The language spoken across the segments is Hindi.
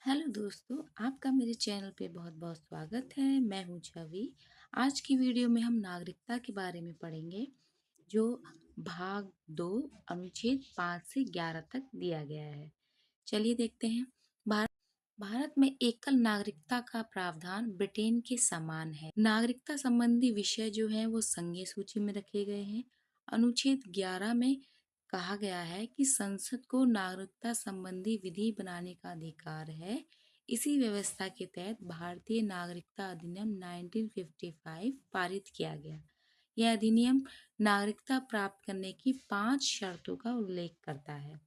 हेलो दोस्तों, आपका मेरे चैनल पे बहुत-बहुत स्वागत है। मैं हूँ छवि। आज की वीडियो में हम नागरिकता के बारे में पढ़ेंगे, जो भाग 2 अनुच्छेद 5 से 11 तक दिया गया है। चलिए देखते हैं। भारत भारत में एकल नागरिकता का प्रावधान ब्रिटेन के समान है। नागरिकता संबंधी विषय जो है वो संघीय सूची में रखे गए हैं। अनुच्छेद 11 में कहा गया है कि संसद को नागरिकता संबंधी विधि बनाने का अधिकार है। इसी व्यवस्था के तहत भारतीय नागरिकता अधिनियम 1955 पारित किया गया। यह अधिनियम नागरिकता प्राप्त करने की 5 शर्तों का उल्लेख करता है।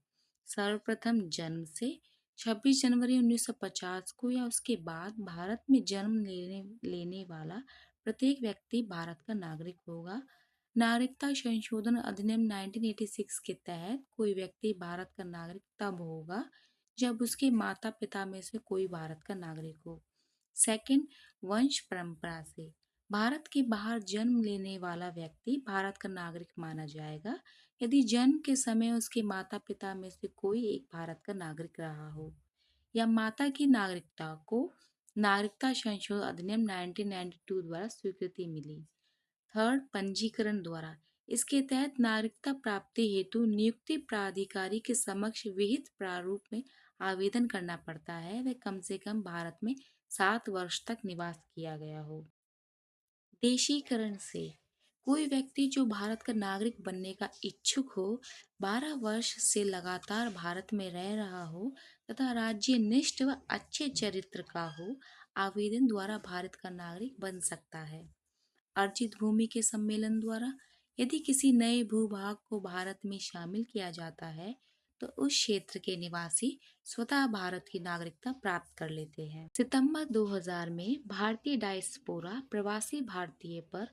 सर्वप्रथम जन्म से 26 जनवरी 1950 को या उसके बाद भारत में जन्म लेने लेने वाला प्रत्येक व्यक्ति भारत का नागरिक होगा। नागरिकता संशोधन अधिनियम 1986 के तहत कोई व्यक्ति भारत का नागरिक तब होगा जब उसके माता पिता में से कोई भारत का नागरिक हो। सेकंड, वंश परंपरा से भारत के बाहर जन्म लेने वाला व्यक्ति भारत का नागरिक माना जाएगा यदि जन्म के समय उसके माता पिता में से कोई एक भारत का नागरिक रहा हो या माता की नागरिकता को नागरिकता संशोधन अधिनियम 1992 द्वारा स्वीकृति मिली। थर्ड, पंजीकरण द्वारा इसके तहत नागरिकता प्राप्ति हेतु नियुक्ति प्राधिकारी के समक्ष विहित प्रारूप में आवेदन करना पड़ता है। वह कम से कम भारत में 7 वर्ष तक निवास किया गया हो। देशीकरण से कोई व्यक्ति जो भारत का नागरिक बनने का इच्छुक हो, 12 वर्ष से लगातार भारत में रह रहा हो तथा राज्य निष्ठ व अच्छे चरित्र का हो, आवेदन द्वारा भारत का नागरिक बन सकता है। अर्जित भूमि के सम्मेलन द्वारा यदि किसी नए भूभाग को भारत में शामिल किया जाता है तो उस क्षेत्र के निवासी स्वतः भारत की नागरिकता प्राप्त कर लेते हैं। सितंबर 2000 में भारतीय डायस्पोरा प्रवासी भारतीय पर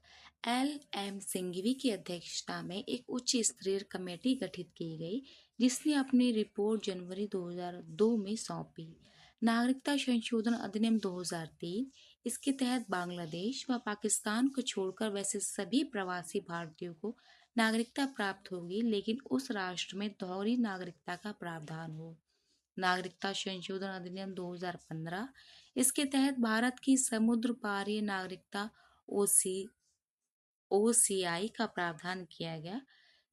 एल सिंघवी की अध्यक्षता में एक उच्च स्तरीय कमेटी गठित की गई जिसने अपनी रिपोर्ट जनवरी 2002 में सौंपी। नागरिकता संशोधन अधिनियम 2003, इसके तहत बांग्लादेश व पाकिस्तान को छोड़कर वैसे सभी प्रवासी भारतीयों को नागरिकता प्राप्त होगी, लेकिन उस राष्ट्र में दोहरी नागरिकता का प्रावधान हो। नागरिकता संशोधन अधिनियम 2015, इसके तहत भारत की समुद्र पारीय नागरिकता ओसी ओसीआई का प्रावधान किया गया।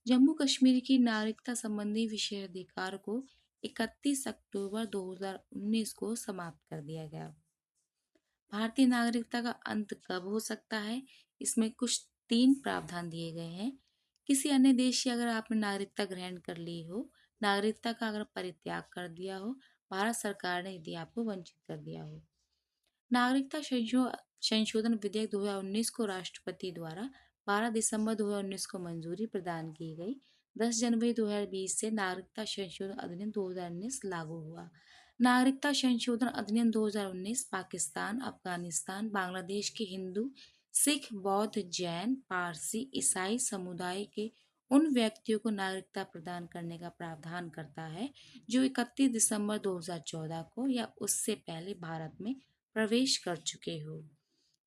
जम्मू कश्मीर की नागरिकता संबंधी विशेषाधिकार को 31 अक्टूबर 2019 को समाप्त कर दिया गया। भारतीय नागरिकता का अंत कब हो सकता है? इसमें कुछ 3 प्रावधान दिए गए हैं। किसी अन्य देश से अगर आपने नागरिकता ग्रहण कर ली हो, नागरिकता का अगर परित्याग कर दिया हो, भारत सरकार ने यदि आपको वंचित कर दिया हो। नागरिकता संशोधन विधेयक 2019 को राष्ट्रपति द्वारा 12 दिसंबर 2019 को मंजूरी प्रदान की गई। 10 जनवरी 2020 से नागरिकता संशोधन अधिनियम 2019 लागू हुआ। नागरिकता संशोधन अधिनियम 2019 पाकिस्तान, अफगानिस्तान, बांग्लादेश के हिंदू, सिख, बौद्ध, जैन, पारसी, ईसाई समुदाय के उन व्यक्तियों को नागरिकता प्रदान करने का प्रावधान करता है जो 31 दिसंबर 2014 को या उससे पहले भारत में प्रवेश कर चुके हो।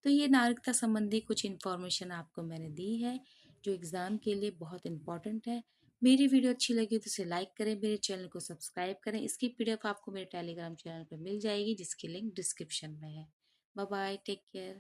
तो ये नागरिकता संबंधी कुछ इन्फॉर्मेशन आपको मैंने दी है जो एग्ज़ाम के लिए बहुत इम्पोर्टेंट है। मेरी वीडियो अच्छी लगी तो इसे लाइक करें, मेरे चैनल को सब्सक्राइब करें। इसकी पीडीएफ आपको मेरे टेलीग्राम चैनल पर मिल जाएगी जिसकी लिंक डिस्क्रिप्शन में है। Bye bye, take care.